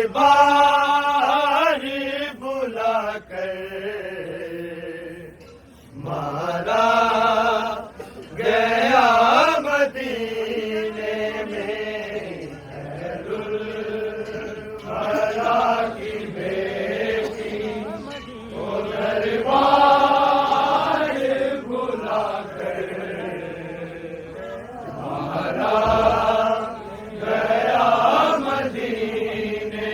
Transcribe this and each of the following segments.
دربار بلا کر مارا گیا مدینے میں خیرالورا کی بیٹی کو دربار بلا کر مارا گیا مدینے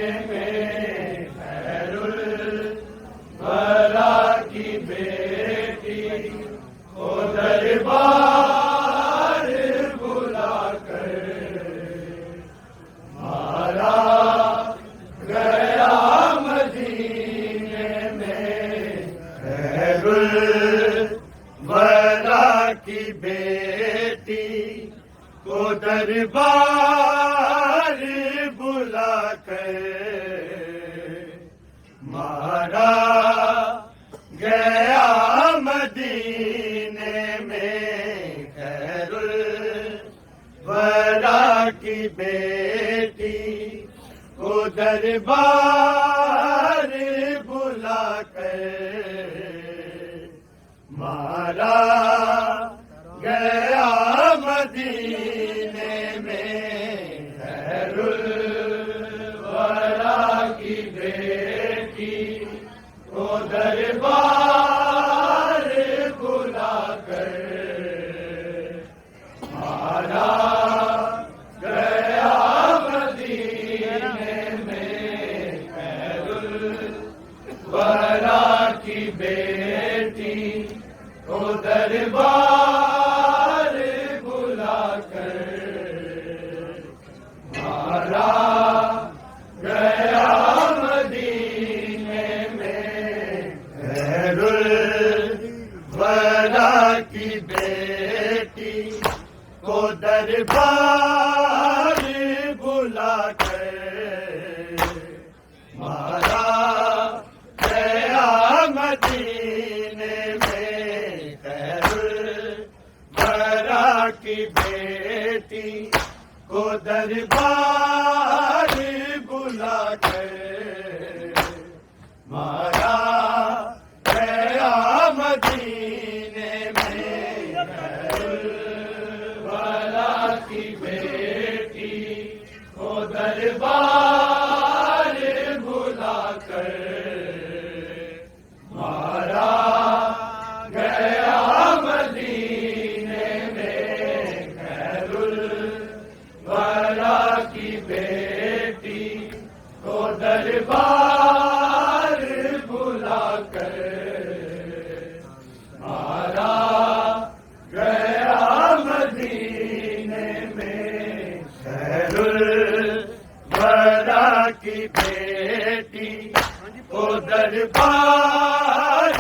میں خیرالورا کی بیٹی کو دربار بلا کر مارا گیا مدینے میں خیرالورا کی بیٹی کو دربار بلا کر مارا گیا مدینے میں خیرالورا کی بیٹی کو دربار بلا کر مارا گیا مدینے میں خیرالورا کی بیٹی کو دربار بلا کر مارا گیا مدینے میں خیرالورا کی بیٹی کو دربار بلا کر مارا گیا مدینے میں خیرالورا کی بیٹی کو دربار بلا کر مارا گیا مدینے میں خیرالورا کی بیٹی کو دربار بلا کر مارا گیا مدینے میں خیرالورا کی بیٹی کو دربار بلا کر مارا گیا مدینے میں خیرالورا کی بیٹی کو دربار بلا کر مارا گیا مدینے میں خیرالورا کی بیٹی کو دربار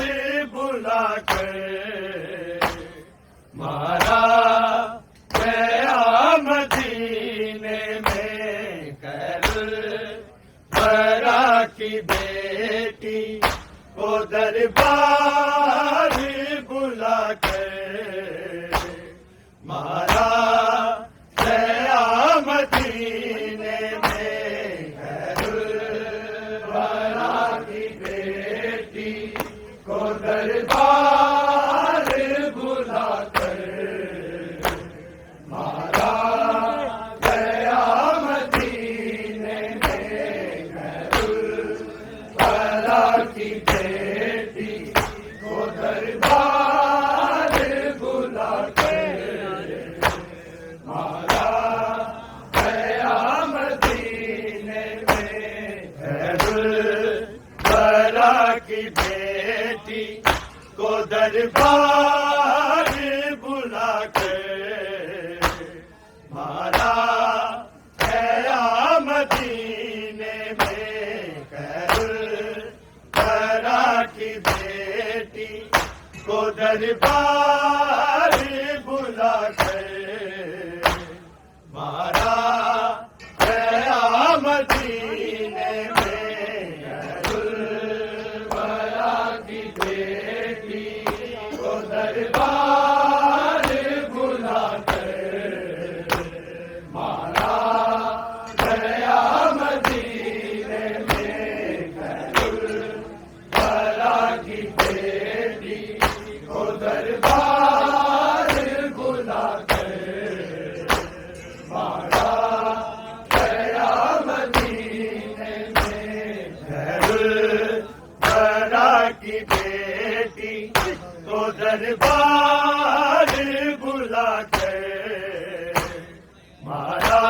بلا کر مارا گیا مدینے میں خیرالورا کی بیٹی کو دربار بلا کر مارا گیا مدینے میں خیرالورا کی بیٹی کو دربار بلا کر مارا گیا مدینے میں خیرالورا کی بیٹی کو دربار بلا کر مارا گیا مدینے میں خیرالورا کی بیٹی کو دربار بلا کر مارا گیا مدینے میں خیرالورا کی بیٹی کو دربار بلا کر مارا گیا مدینے میں خیرالورا کی بیٹی کو دربار بلا کر مارا گیا مدینے کی بیٹی کو دربار بلا کر مارا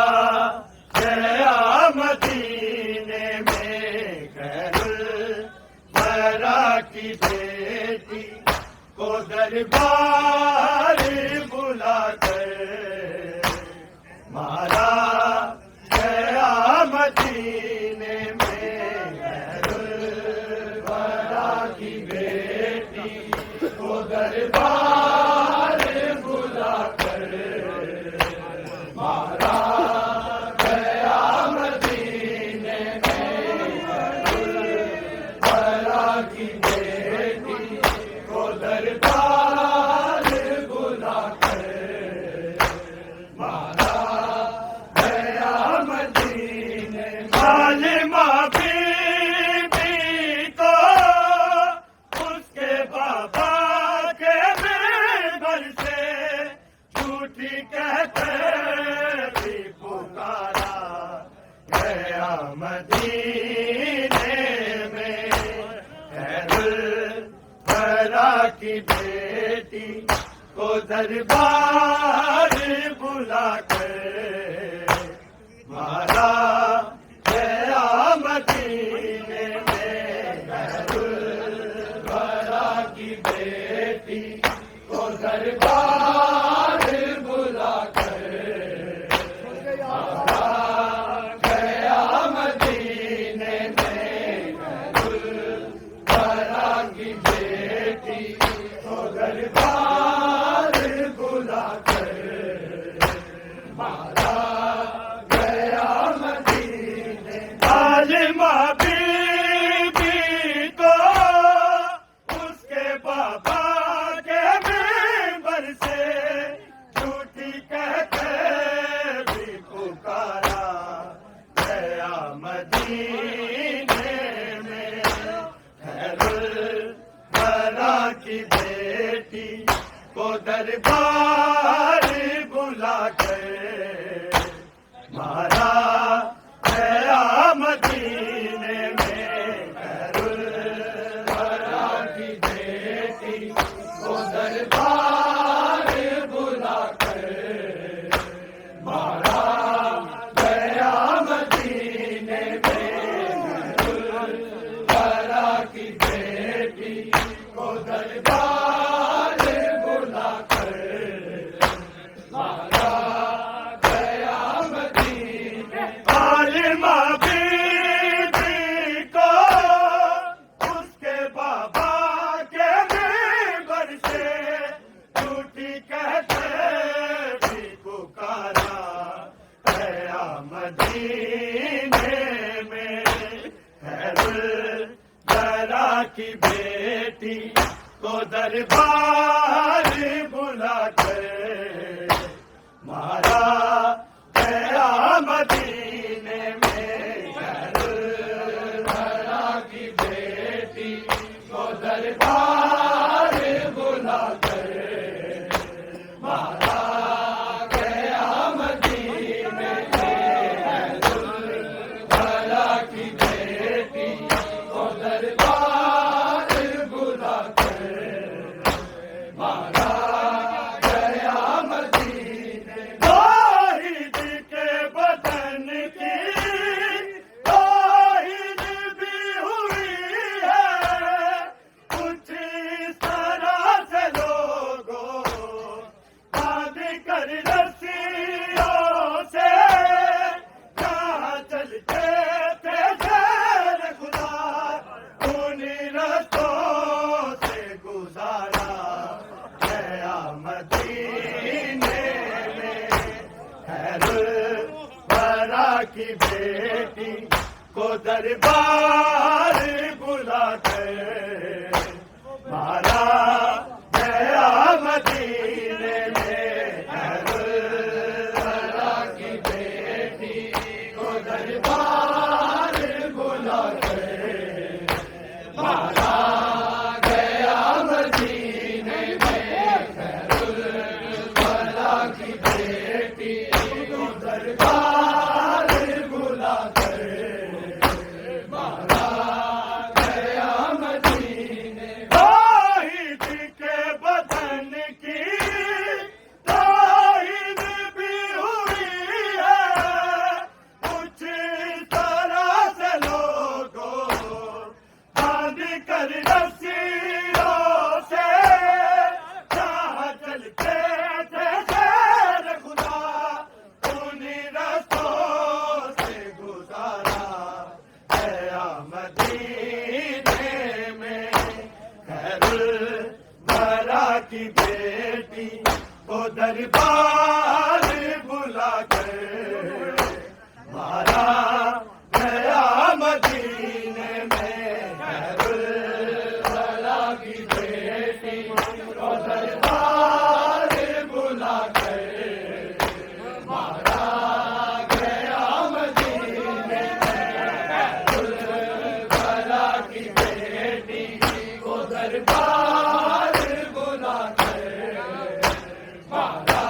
گیا مدینے میں خیر الورا کی بیٹی کو دربار بلا کر مارا گیا مدینے میں خیر الورا کی بیٹی کو دربار بلا کر مارا گیا مدینے میں خیر الورا کی بیٹی کو دربار بلا کر مارا گیا مدینے ظالمہ بی بی کو اس کے بابا کے ممبر سے جھوٹی کہتے بھی پکارا گیا مدینے میں خیر الورا کی بیٹی کو دربار بلا کر مارا گیا مدینے میں خیر الورا کی بیٹی کو دربار بلا کر مارا گیا مدینے میں خیر الورا کی بیٹی کو دربار بلا کر مارا گیا مدینے ظالمہ بی بی کو اس کے بابا کے ممبر سے جھوٹی کہتے بھی پکارا گیا مدینے میں خیر الورا کی بیٹی کو دربار بلا کر مارا گیا مدینے میں خیر الورا کی بیٹی کو دربار بلا کر مارا گیا مدینے میں خیر الورا کی بیٹی کو دربار بلا کر مارا گیا مدینے ظالمہ بی بی کو اس کے بابا کے ممبر سے جھوٹی کہتے بھی پکارا گیا مدینے میں خیر الورا کی بیٹی کو دربار بلا کر مارا گیا مدینے میں خیر الورا کی بیٹی کو دربار بلا کر مارا گیا مدینے میں خیر الورا کی بیٹی کو دربار بلا کر مارا گیا مدینے توحید کے بدن کی توحید بھی ہوئی ہے کچھ اس طرح سے لوگوں باندھ کر رسیوں سے کہاں چلتے تھے شہر خدا انہیں رستوں سے گزارا گیا مدینے میں خیر الورا کی بیٹی کو دربار بلا کر مارا گیا مدینے میں خیر الورا کی بیٹی کو دربار بلا کر مارا گیا مدینے میں خیر الورا کی بیٹی کو دربار بلا کر مارا کر رسیوں سے جہاں چلتے تھے شیر خدا انہیں رستوں سے گزارا گیا مدینے میں خیر الورا کی بیٹی کو دربار بلا کر مارا گیا مدینے میں خیر الورا کی بیٹی کو دربار بلا کر مارا گیا مدینے میں خیر الورا کی بیٹی کو دربار بلا کر مارا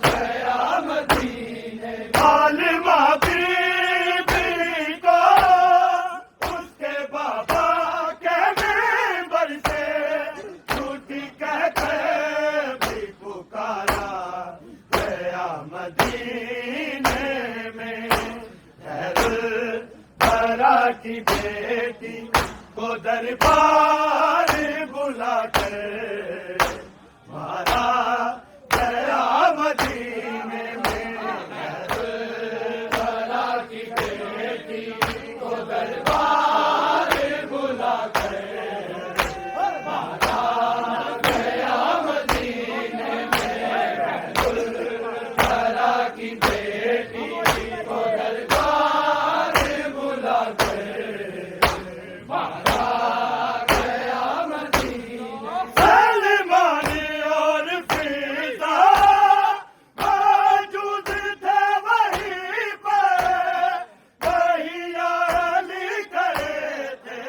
گیا مدینے میں عالمہ بی بی کو اس کے بابا کے منبر سے جھوٹی کہہ کر بھی پکارا گیا مدینے میں خیر الورا کی بیٹی کو دربار بلا کر مارا گیا مدینے میں خیر الورا کی بیٹی کو دربار بلا کر مارا گیا مدینے میں خیر الورا کی بیٹی کو دربار بلا کر مارا گیا مدینے سلمان اور فضا موجود تھے وہیں پر وہی علی کھڑے تھے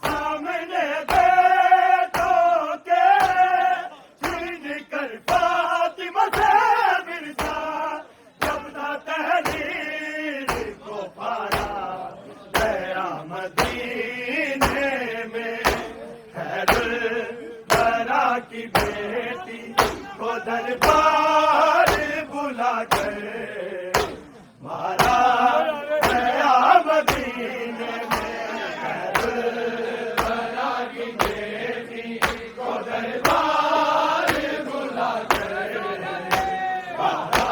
سامنے بیٹوں کے چھین کر فاطمہ سے مرزا جب نہ تحریر کو پایا گیا مدینے میں خیر الورا کی بیٹی کو دربار بلا کر مارا گیا مدینے میں خیر الورا کی بیٹی کو دربار بلا کر مارا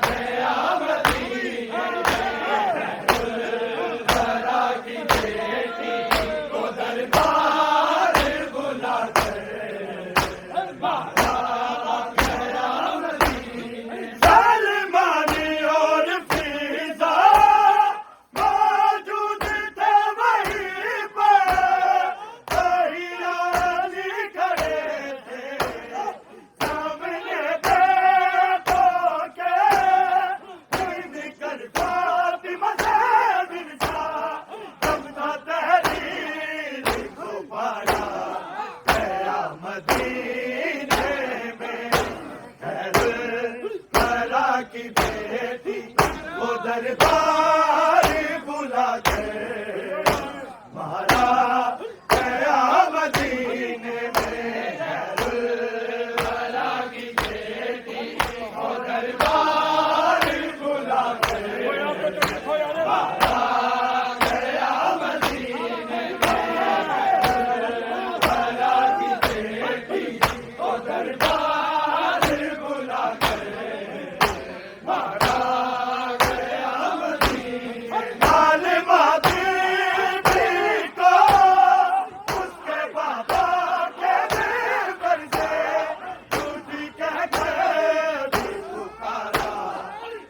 گیا مدینے میں خیر الورا کی بیٹی کو دربار بلا کر مارا گیا مدینے سلمان اور فضا موجود تھے وہیں پر وہی علی کھڑے تھے سامنے بیٹوں کے چھین کر فاطمہ سے مرزا جب نہ تحریر کو پایا گیا مدینے میں خیر الورا کی بیٹی کو دربار بلا کر مارا گیا مدینے میں خیر الورا کی بیٹی کو دربار بلا کر مارا گیا مدینے میں خیر الورا کی بیٹی کو دربار بلا کر مارا گیا مدینے عالمہ بی بی کو اس کے بابا کے منبر سے جھوٹی کہہ کر بھی پکارا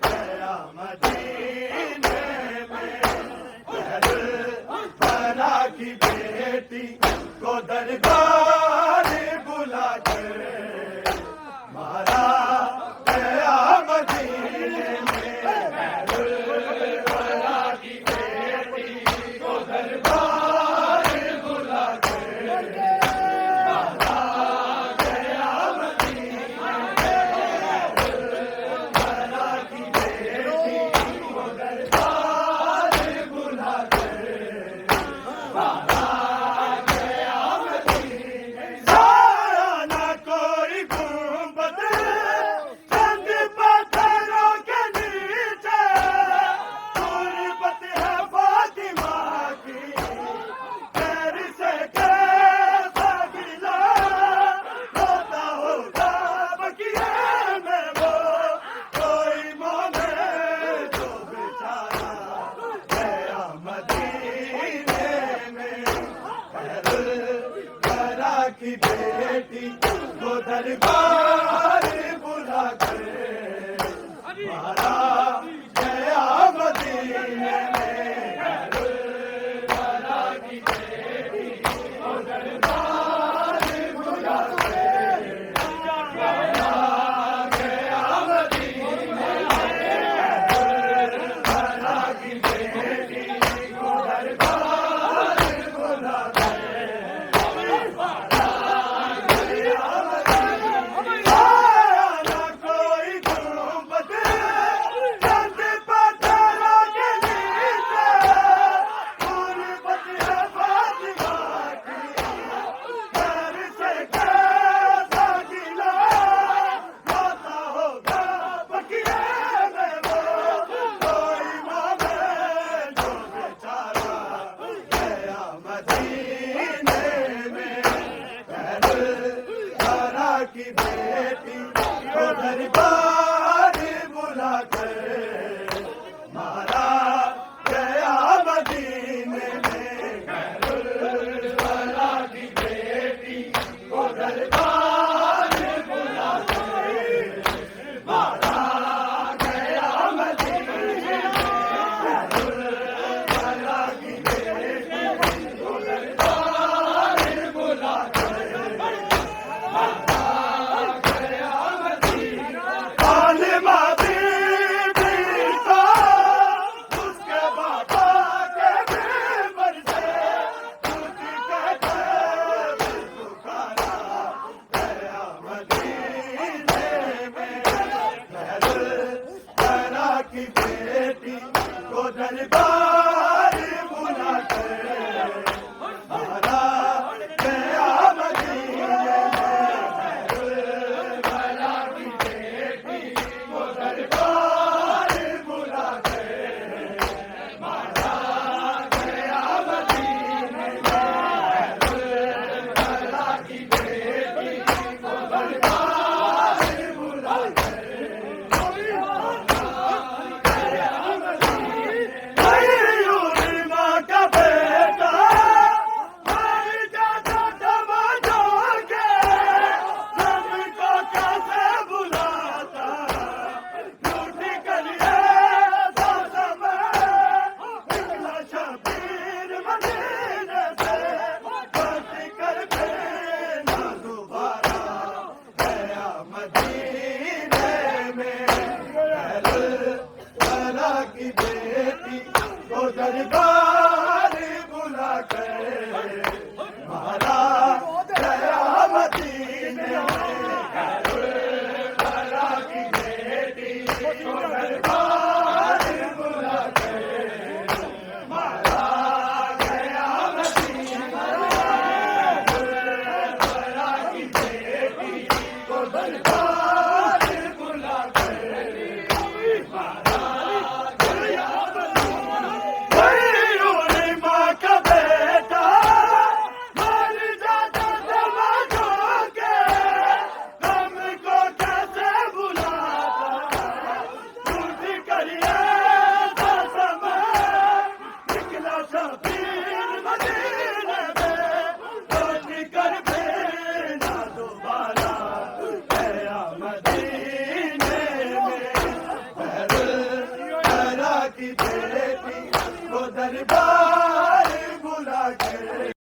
گیا مدینے میں خیر الورا کی بیٹی کو دربار بلا کر مارا گیا مدینے میں خیر الورا کی بیٹی کو دربار بلا کر مارا گیا مدینے میں خیر الورا کی بیٹی کو دربار بلا کر مارا گیا مدینے سارا نہ کوئی گنبد چند پتھروں کے نیچے غربت ہے فاطمہ کی میں خیرالورا کی بیٹی کو دربار بلا کر مارا گیا مدینے میں خیرالورا کی بیٹی کو دربار بلا کر مارا گیا مدینے میں خیرالورا کی بیٹی کو دربار بلا کر کوئی گنبد چند پتھروں کے نیچے غربت ہے فاطمہ کی گھر سے کیسا گلا ہوتا ہوگا بقیہ میں وہ کوئی ماں بہن جو بیچارہ گیا مدینے میں خیرالورا کی بیٹی کو دربار بلا کر مارا گیا مدینے میں خیرالورا کی بیٹی کو دربار بلا کر مارا گیا مدینے میں خیرالورا کی بیٹی کو دربار بلا کر عالمہ بی بی کو اس کے بابا کے ممبر سے اٹھ کے پکارا گیا مدینے میں خیرالورا کی بیٹی کو دربار بلا کر مارا گیا مدینے میں خیرالورا کی بیٹی کو دربار بلا کر مارا گیا مدینے میں خیرالورا کی بیٹی کو دربار بلا کر ماں کا بیٹا مر جاتا تماشوں کے سب کو کیسے بلاتا لوٹ کر ایسا سمے نکلا شبیر مدینے سے بچ کر پھر نہ دوبارہ گیا مدینے میں خیرالورا کی بیٹی کو دربار بلا کر مارا گیا مدینے میں خیرالورا کی بیٹی کو دربار بلا کر مارا گیا مدینے میں خیرالورا کی بیٹی کو دربار بلا کر ماں کا بیٹا مر جاتا تماشوں کے غم کو کیسے بلاتا اٹھ کر ایسا سمے نکلا شبیر مدینے میں لوٹ کر پھر نہ دوبارہ گیا مدینے میں خیرالورا کی بیٹی کو دربار